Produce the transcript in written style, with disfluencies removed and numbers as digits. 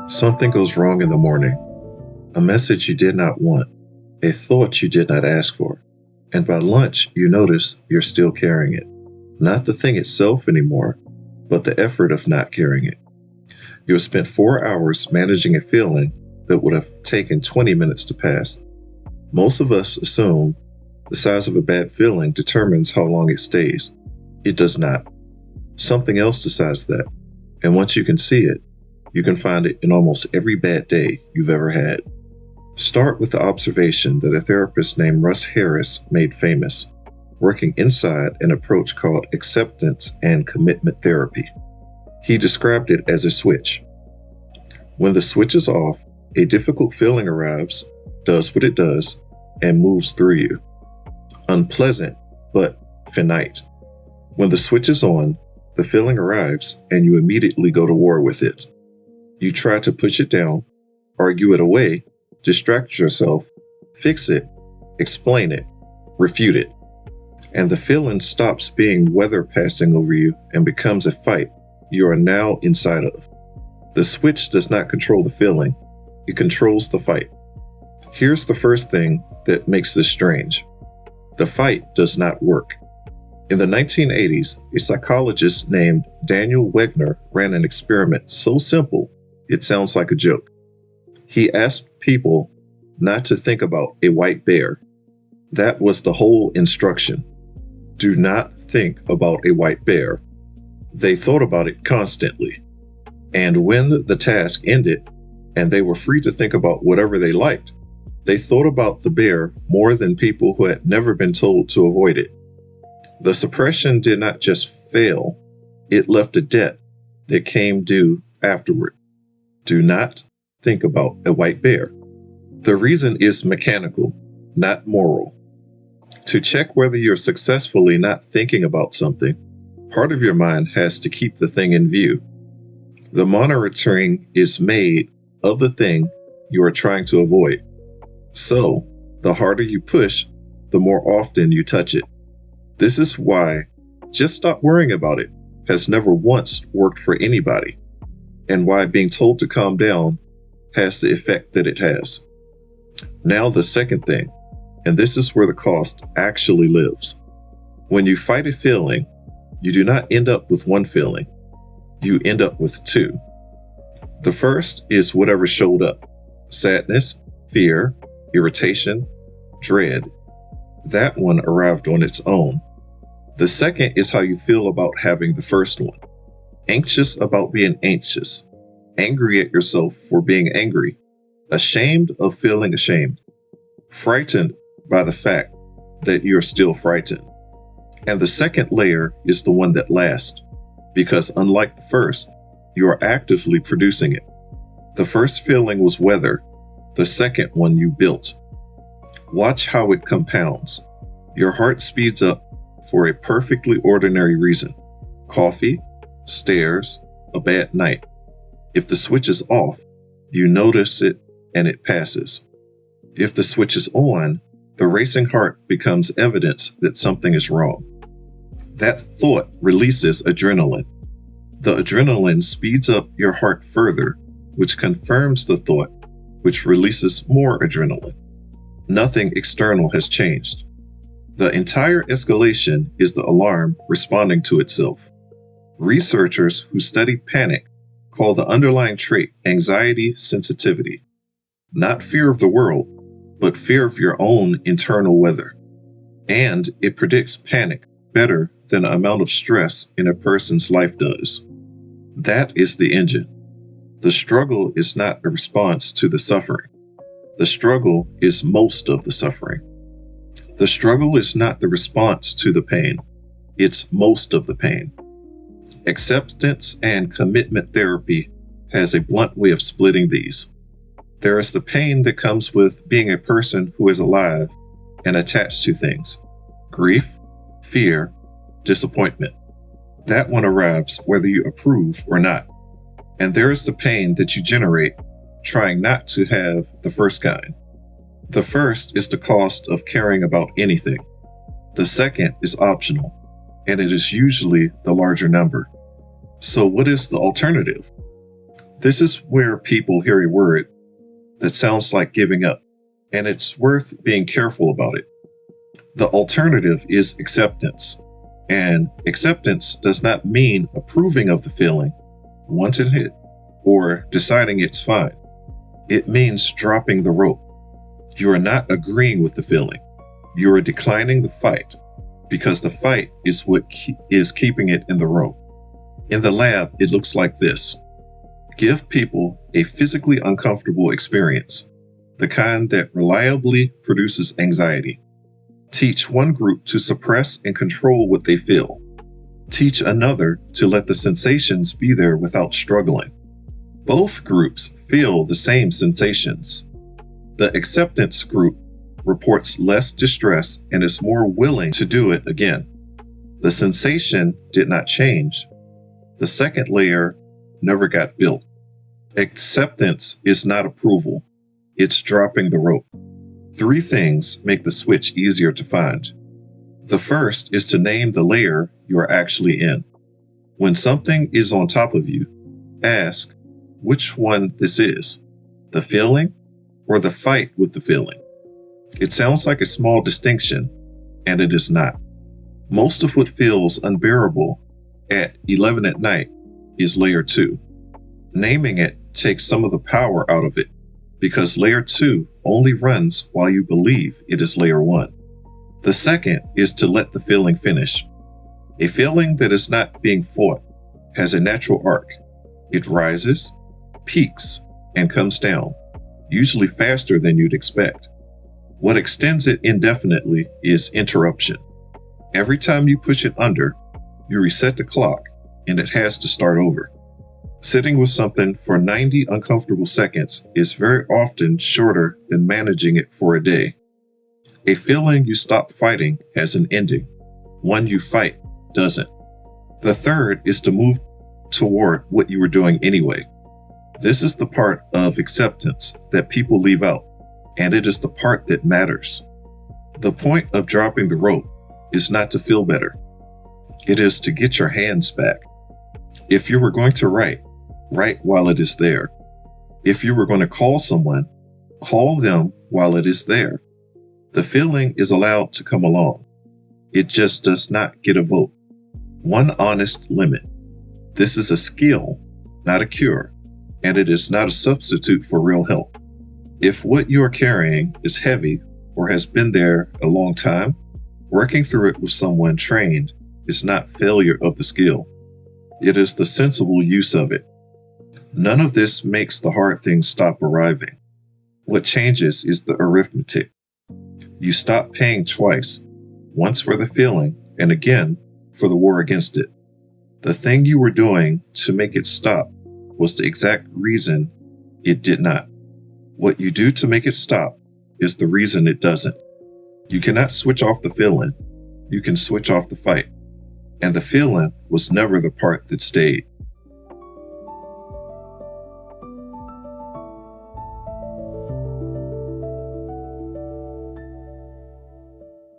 Something goes wrong in the morning. A message you did not want, a thought you did not ask for, and by lunch you notice you're still carrying it. Not the thing itself anymore, but the effort of not carrying it. You have spent 4 hours managing a feeling that would have taken 20 minutes to pass. Most of us assume the size of a bad feeling determines how long it stays. It does not. Something else decides that, and once you can see it, you can find it in almost every bad day you've ever had. Start with the observation that a therapist named Russ Harris made famous, working inside an approach called acceptance and commitment therapy. He described it as a switch. When the switch is off, a difficult feeling arrives, does what it does, and moves through you. Unpleasant, but finite. When the switch is on, the feeling arrives and you immediately go to war with it. You try to push it down, argue it away, distract yourself, fix it, explain it, refute it. And the feeling stops being weather passing over you and becomes a fight you are now inside of. The switch does not control the feeling, it controls the fight. Here's the first thing that makes this strange. The fight does not work. In the 1980s, a psychologist named Daniel Wegner ran an experiment so simple it sounds like a joke. He asked people not to think about a white bear. That was the whole instruction. Do not think about a white bear. They thought about it constantly. And when the task ended and they were free to think about whatever they liked, they thought about the bear more than people who had never been told to avoid it. The suppression did not just fail, it left a debt that came due afterward. Do not think about a white bear. The reason is mechanical, not moral. To check whether you're successfully not thinking about something, part of your mind has to keep the thing in view. The monitoring is made of the thing you are trying to avoid. So, the harder you push, the more often you touch it. This is why just stop worrying about it has never once worked for anybody, and why being told to calm down has the effect that it has. Now the second thing, and this is where the cost actually lives. When you fight a feeling, you do not end up with one feeling, you end up with two. The first is whatever showed up: sadness, fear, irritation, dread. That one arrived on its own. The second is how you feel about having the first one. Anxious about being anxious, angry at yourself for being angry, ashamed of feeling ashamed, frightened by the fact that you're still frightened. And the second layer is the one that lasts, because unlike the first, you are actively producing it. The first feeling was weather, the second one you built. Watch how it compounds. Your heart speeds up for a perfectly ordinary reason: coffee, stairs, a bad night. If the switch is off, you notice it and it passes. If the switch is on, the racing heart becomes evidence that something is wrong. That thought releases adrenaline. The adrenaline speeds up your heart further, which confirms the thought, which releases more adrenaline. Nothing external has changed. The entire escalation is the alarm responding to itself. Researchers who study panic call the underlying trait anxiety sensitivity. Not fear of the world, but fear of your own internal weather. And it predicts panic better than the amount of stress in a person's life does. That is the engine. The struggle is not a response to the suffering. The struggle is most of the suffering. The struggle is not the response to the pain. It's most of the pain. Acceptance and commitment therapy has a blunt way of splitting these. There is the pain that comes with being a person who is alive and attached to things: grief, fear, disappointment. That one arrives whether you approve or not. And there is the pain that you generate trying not to have the first kind. The first is the cost of caring about anything. The second is optional, and it is usually the larger number. So what is the alternative? This is where people hear a word that sounds like giving up, and it's worth being careful about it. The alternative is acceptance, and acceptance does not mean approving of the feeling, wanting it, or deciding it's fine. It means dropping the rope. You are not agreeing with the feeling. You are declining the fight, because the fight is what is keeping it in the rope. In the lab, it looks like this. Give people a physically uncomfortable experience, the kind that reliably produces anxiety. Teach one group to suppress and control what they feel. Teach another to let the sensations be there without struggling. Both groups feel the same sensations. The acceptance group reports less distress and is more willing to do it again. The sensation did not change. The second layer never got built. Acceptance is not approval. It's dropping the rope. 3 things make the switch easier to find. The first is to name the layer you are actually in. When something is on top of you, ask which one this is, the feeling or the fight with the feeling. It sounds like a small distinction, and it is not. Most of what feels unbearable at 11 at night is layer 2. Naming it takes some of the power out of it, because layer 2 only runs while you believe it is layer 1. The second is to let the feeling finish. A feeling that is not being fought has a natural arc. It rises, peaks, and comes down, usually faster than you'd expect. What extends it indefinitely is interruption. Every time you push it under, you reset the clock, and it has to start over. Sitting with something for 90 uncomfortable seconds is very often shorter than managing it for a day. A feeling you stop fighting has an ending. One you fight doesn't. The third is to move toward what you were doing anyway. This is the part of acceptance that people leave out, and it is the part that matters. The point of dropping the rope is not to feel better. It is to get your hands back. If you were going to write while it is there. If you were going to call someone, call them while it is there. The feeling is allowed to come along. It just does not get a vote. One honest limit. This is a skill, not a cure, and it is not a substitute for real help. If what you are carrying is heavy or has been there a long time, working through it with someone trained is not failure of the skill. It is the sensible use of it. None of this makes the hard things stop arriving. What changes is the arithmetic. You stop paying twice, once for the feeling and again for the war against it. The thing you were doing to make it stop was the exact reason it did not. What you do to make it stop is the reason it doesn't. You cannot switch off the feeling. You can switch off the fight. And the feeling was never the part that stayed.